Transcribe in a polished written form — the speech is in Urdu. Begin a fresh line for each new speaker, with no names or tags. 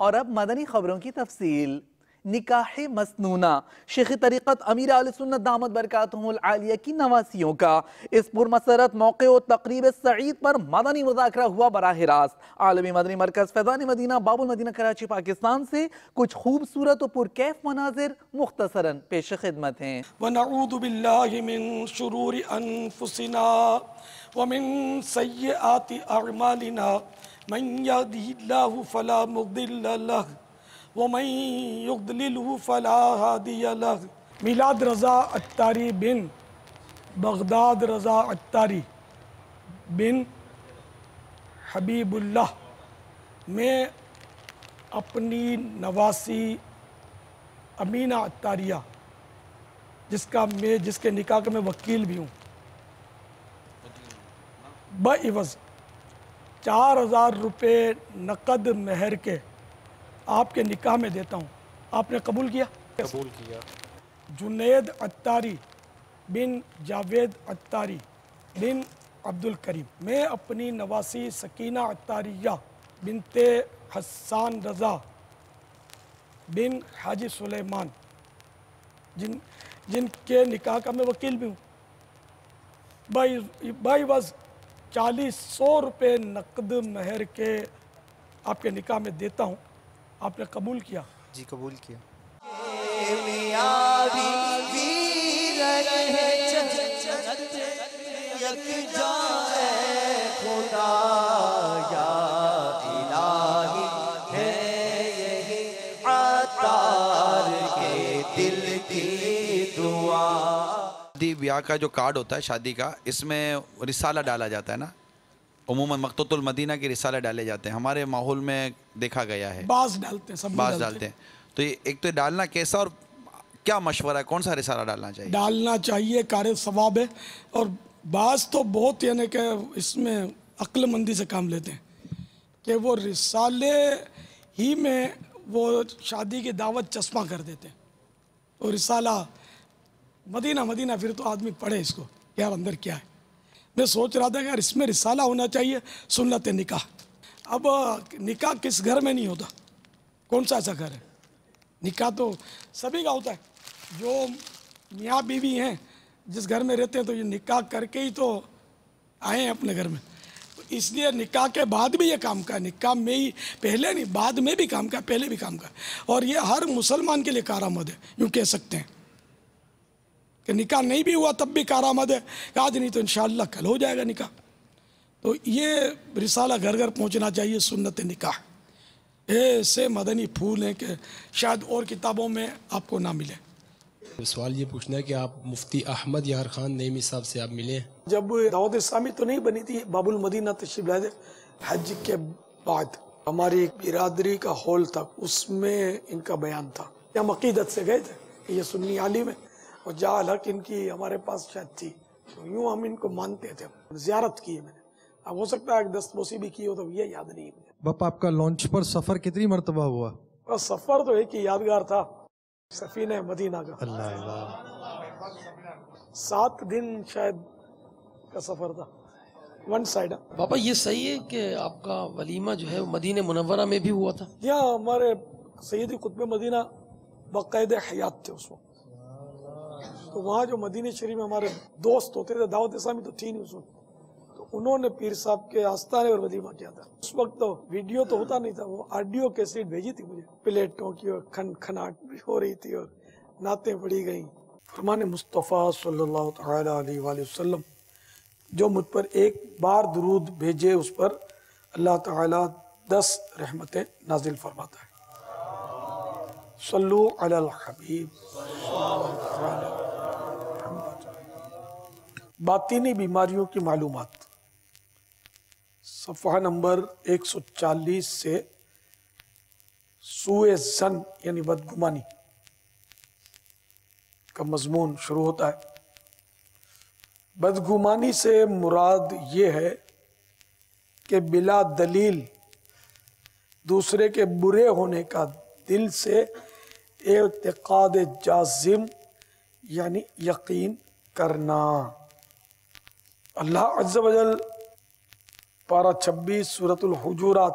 اور اب مدنی خبروں کی تفصیل۔ نکاح مسنونہ شیخ طریقت امیر اہل سنت دامت برکاتہم العالیہ کی نواسیوں کا اس پرمسرت موقع و تقریب سعید پر مدنی مذاکرہ ہوا براہ راست۔ عالمی مدنی مرکز فیضان مدینہ باب المدینہ کراچی پاکستان سے کچھ خوبصورت و پرکیف مناظر مختصراً پیش خدمت ہیں۔
وَنَعُوذُ بِاللَّهِ مِن شُرُورِ أَنفُسِنَا وَمِن سَيِّئَاتِ أَعْمَالِنَا مَن يَهْدِهِ اللَّهُ فَلَا مُضِلَّ لَهُ وَمَن يُضْلِلْهُ فَلَا هَادِيَ لَهُ۔ میلاد رضا عطاری بن بغداد رضا عطاری بن حبیب اللہ میں اپنی نواسی امینہ عطاریہ جس کے نکاح کا میں وکیل بھی ہوں، بعوض 4000 روپے نقد مہر کے آپ کے نکاح میں دیتا ہوں، آپ نے قبول کیا؟
قبول کیا۔
جنید عطاری بن جاوید عطاری بن عبد الکریم میں اپنی نواسی سکینہ عطاریہ بنت حسان رضا بن حاجی سلیمان جن کے نکاح کا میں وکیل بھی ہوں، بعوض 4000 روپے نقد مہر کے آپ کے نکاح میں دیتا ہوں، آپ نے قبول کیا؟
جی قبول کیا۔ شادی بیاہ کا جو کارڈ ہوتا ہے شادی کا، اس میں رسالہ ڈالا جاتا ہے نا، عموماً مقتوۃ المدینہ کے رسالے ڈالے جاتے ہیں، ہمارے ماحول میں دیکھا گیا ہے،
بعض ڈالتے ہیں، سب نہیں
بعض ڈالتے ہیں۔ تو ایک تو ڈالنا کیسا اور کیا مشورہ ہے، کون سا رسالہ ڈالنا چاہیے؟
ڈالنا چاہیے، کار ثواب ہے، اور بعض تو بہت یعنی کہ اس میں عقل مندی سے کام لیتے ہیں کہ وہ رسالے ہی میں وہ شادی کی دعوت چشمہ کر دیتے ہیں، تو رسالہ مدینہ پھر تو آدمی پڑھے اس کو یار اندر کیا ہے۔ میں سوچ رہا تھا کہ یار اس میں رسالہ ہونا چاہیے، سنت نکاح۔ اب نکاح کس گھر میں نہیں ہوتا؟ کون سا ایسا گھر ہے؟ نکاح تو سبھی کا ہوتا ہے، جو میاں بیوی ہیں جس گھر میں رہتے ہیں تو یہ نکاح کر کے ہی تو آئے ہیں اپنے گھر میں، تو اس لیے نکاح کے بعد بھی یہ کام کا ہے، نکاح میں ہی پہلے نہیں، بعد میں بھی کام کا ہے، پہلے بھی کام کا ہے، اور یہ ہر مسلمان کے لیے کارآمد ہے، یوں کہہ سکتے ہیں کہ نکاح نہیں بھی ہوا تب بھی کارآمد ہے، آج نہیں تو انشاءاللہ کل ہو جائے گا نکاح۔ تو یہ رسالہ گھر گھر پہنچنا چاہیے، سنت نکاح ایسے مدنی پھول ہیں کہ شاید اور کتابوں میں آپ کو نہ ملے۔
سوال یہ پوچھنا ہے کہ آپ مفتی احمد یار خان نعیمی صاحب سے آپ ملے ہیں؟
جب دعوت اسلامی تو نہیں بنی تھی، باب المدینہ تشریف لائے تھے حج کے بعد، ہماری ایک برادری کا ہال تھا، اس میں ان کا بیان تھا، ہم عقیدت سے گئے تھے کہ یہ سنی عالم ہے اور جا الحق ان کی ہمارے پاس شاید تھی، تو یوں ہم ان کو مانتے تھے، زیارت کی ہے میں نے، اب ہو سکتا ہے ایک دستبوسی بھی کی ہو تو یہ یاد نہیں مجھے۔
باپا آپ کا لانچ پر سفر کتنی مرتبہ ہوا؟
بس سفر تو ایک ہی یادگار تھا، سفینہ مدینہ کا،
اللہ
7 دن شاید کا سفر تھا، ون سائڈ۔
بابا یہ صحیح ہے کہ آپ کا ولیمہ جو ہے مدینہ منورہ میں بھی ہوا تھا؟
یہاں ہمارے سیدی قطب مدینہ باقاعد حیات تھے اس وقت، تو وہاں جو مدینہ شریف میں ہمارے دوست ہوتے تھے، دعوت اسلامی تو تھی نہیں اس وقت، تو انہوں نے پیر صاحب کے آستانے پر ولیمہ کیا تھا۔ اس وقت تو ویڈیو تو ہوتا نہیں تھا، وہ آڈیو کیسٹ بھیجی تھی مجھے، پلیٹوں کی اور کھناٹ بھی ہو رہی تھی اور نعتیں پڑھی گئیں۔ فرمان مصطفیٰ صلی اللہ تعالی علیہ وآلہ وسلم جو مجھ پر ایک بار درود بھیجے اس پر اللہ تعالی 10 رحمتیں نازل فرماتا ہے۔ صلو علی الحبیب صلی اللہ تعالی محمد۔ باطینی بیماریوں کی معلومات، صفحہ نمبر 140 سے سوء ظن یعنی بدگمانی کا مضمون شروع ہوتا ہے۔ بدگمانی سے مراد یہ ہے کہ بلا دلیل دوسرے کے برے ہونے کا دل سے اعتقاد جازم یعنی یقین کرنا۔ اللہ عز و جل پارہ 26 سورۃ الحجرات